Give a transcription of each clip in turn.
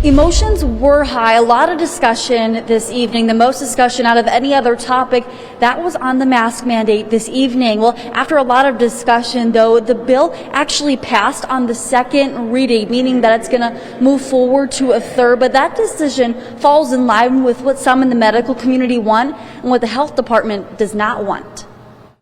Emotions were high, a lot of discussion this evening, the most discussion out of any other topic. That was on the mask mandate this evening. Well, after a lot of discussion, though, the bill actually passed on the second reading, meaning that it's going to move forward to a third. But that decision falls in line with what some in the medical community want and what the health department does not want.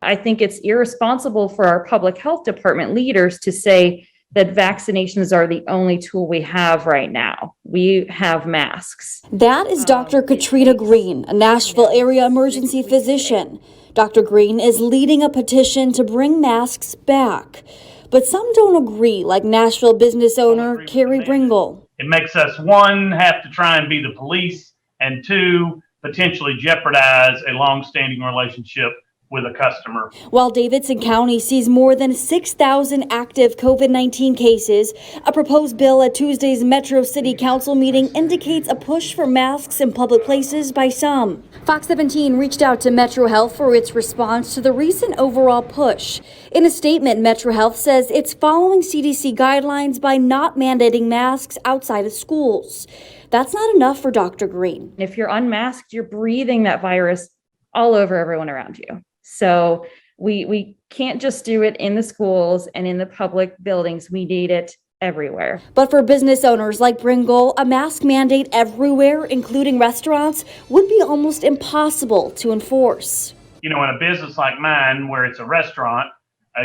I think it's irresponsible for our public health department leaders to say that vaccinations are the only tool we have right now. We have masks. That is Dr. Katrina Green, a Nashville area emergency physician. Dr. Green is leading a petition to bring masks back. But some don't agree, like Nashville business owner Carrie Bringle. It makes us, one, have to try and be the police, and two, potentially jeopardize a long-standing relationship with a customer. While Davidson County sees more than 6,000 active COVID-19 cases, a proposed bill at Tuesday's Metro City Council meeting indicates a push for masks in public places by some. Fox 17 reached out to Metro Health for its response to the recent overall push. In a statement, Metro Health says it's following CDC guidelines by not mandating masks outside of schools. That's not enough for Dr. Green. If you're unmasked, you're breathing that virus all over everyone around you. So we can't just do it in the schools and in the public buildings. We need it everywhere. But for business owners like Bringle, a mask mandate everywhere, including restaurants, would be almost impossible to enforce. You know, in a business like mine, where it's a restaurant,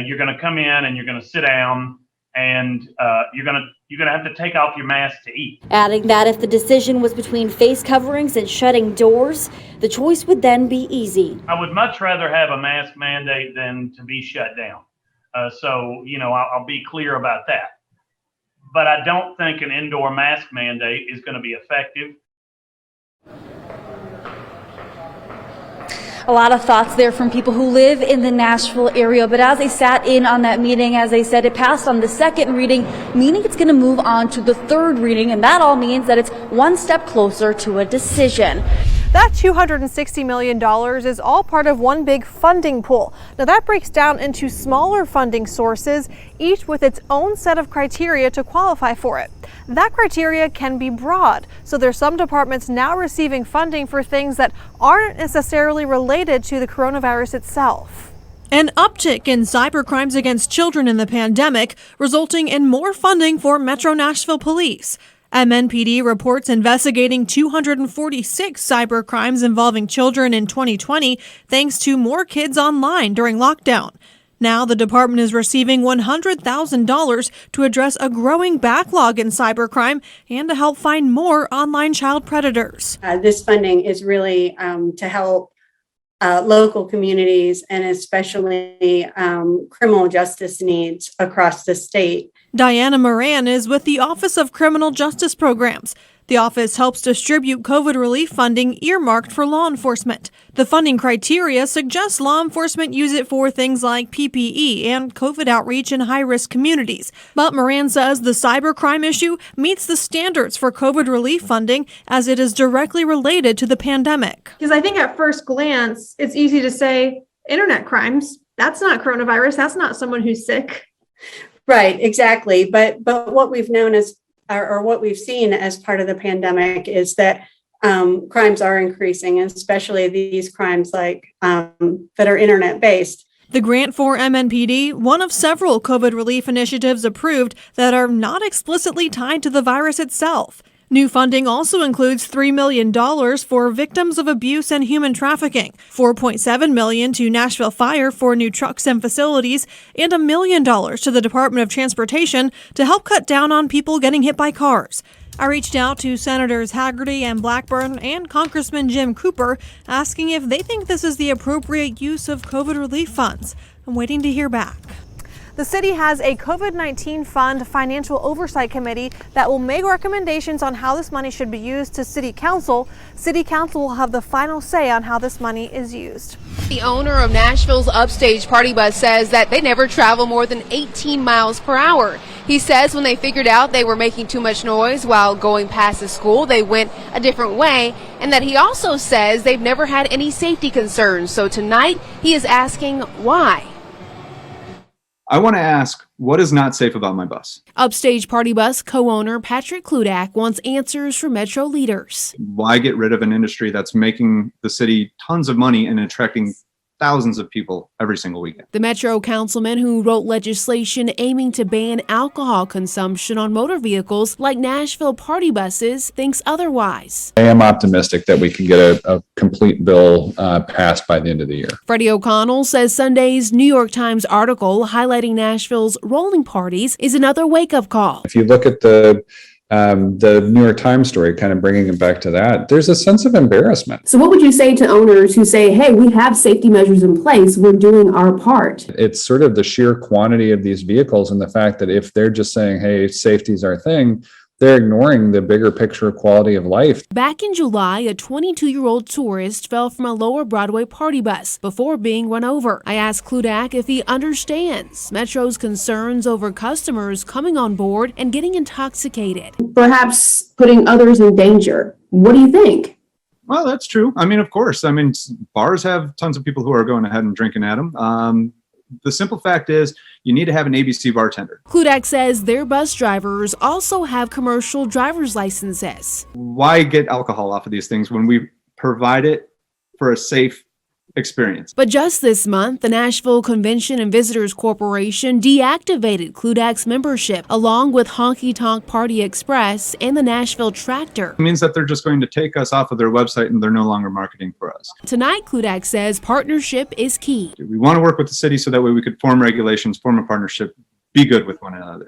you're going to come in and you're going to sit down, and you're going to have to take off your mask to eat. Adding that if the decision was between face coverings and shutting doors, the choice would then be easy. I would much rather have a mask mandate than to be shut down. So, you know, I'll be clear about that. But I don't think an indoor mask mandate is going to be effective. A lot of thoughts there from people who live in the Nashville area, but as they sat in on that meeting, as they said, it passed on the second reading, meaning it's going to move on to the third reading, and that all means that it's one step closer to a decision. That $260 million is all part of one big funding pool. Now that breaks down into smaller funding sources, each with its own set of criteria to qualify for it. That criteria can be broad, so there's some departments now receiving funding for things that aren't necessarily related to the coronavirus itself. An uptick in cybercrimes against children in the pandemic, resulting in more funding for Metro Nashville Police. MNPD reports investigating 246 cybercrimes involving children in 2020, thanks to more kids online during lockdown. Now the department is receiving $100,000 to address a growing backlog in cybercrime and to help find more online child predators. This funding is really to help local communities and especially criminal justice needs across the state. Diana Moran is with the Office of Criminal Justice Programs. The office helps distribute COVID relief funding earmarked for law enforcement. The funding criteria suggests law enforcement use it for things like PPE and COVID outreach in high-risk communities. But Moran says the cybercrime issue meets the standards for COVID relief funding as it is directly related to the pandemic. Because I think at first glance, it's easy to say internet crimes. That's not coronavirus. That's not someone who's sick. Right, exactly. But what we've known as, or what we've seen as part of the pandemic is that crimes are increasing, especially these crimes like that are internet based. The grant for MNPD, one of several COVID relief initiatives approved that are not explicitly tied to the virus itself. New funding also includes $3 million for victims of abuse and human trafficking, $4.7 million to Nashville Fire for new trucks and facilities, and $1 million to the Department of Transportation to help cut down on people getting hit by cars. I reached out to Senators Hagerty and Blackburn and Congressman Jim Cooper, asking if they think this is the appropriate use of COVID relief funds. I'm waiting to hear back. The city has a COVID-19 fund financial oversight committee that will make recommendations on how this money should be used to City Council. City Council will have the final say on how this money is used. The owner of Nashville's Upstage Party Bus says that they never travel more than 18 miles per hour. He says when they figured out they were making too much noise while going past the school, they went a different way, and that he also says they've never had any safety concerns. So tonight he is asking why. I want to ask, what is not safe about my bus? Upstage Party Bus co-owner Patrick Kludak wants answers from Metro leaders. Why get rid of an industry that's making the city tons of money and attracting thousands of people every single weekend? The Metro councilman who wrote legislation aiming to ban alcohol consumption on motor vehicles like Nashville party buses thinks otherwise. I am optimistic that we can get a complete bill passed by the end of the year. Freddie O'Connell says Sunday's New York Times article highlighting Nashville's rolling parties is another wake-up call. If you look at the New York Times story, kind of bringing it back to that, there's a sense of embarrassment. So what would you say to owners who say, hey, we have safety measures in place, we're doing our part? It's sort of the sheer quantity of these vehicles and the fact that if they're just saying, hey, safety's our thing, they're ignoring the bigger picture quality of life. Back in July, a 22-year-old tourist fell from a Lower Broadway party bus before being run over. I asked Kludak if he understands Metro's concerns over customers coming on board and getting intoxicated. Perhaps putting others in danger. What do you think? Well, that's true. I mean, of course. I mean, bars have tons of people who are going ahead and drinking at them. The simple fact is you need to have an ABC bartender. Kludak says their bus drivers also have commercial driver's licenses. Why get alcohol off of these things when we provide it for a safe experience? But just this month, the Nashville Convention and Visitors Corporation deactivated Kludak's membership, along with Honky Tonk Party Express and the Nashville Tractor. It means that they're just going to take us off of their website and they're no longer marketing for us. Tonight, Kludak says partnership is key. We want to work with the city so that way we could form regulations, form a partnership, be good with one another.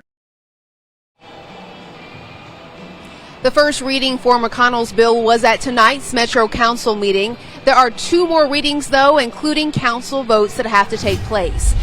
The first reading for McConnell's bill was at tonight's Metro Council meeting. There are 2 more readings, though, including council votes that have to take place.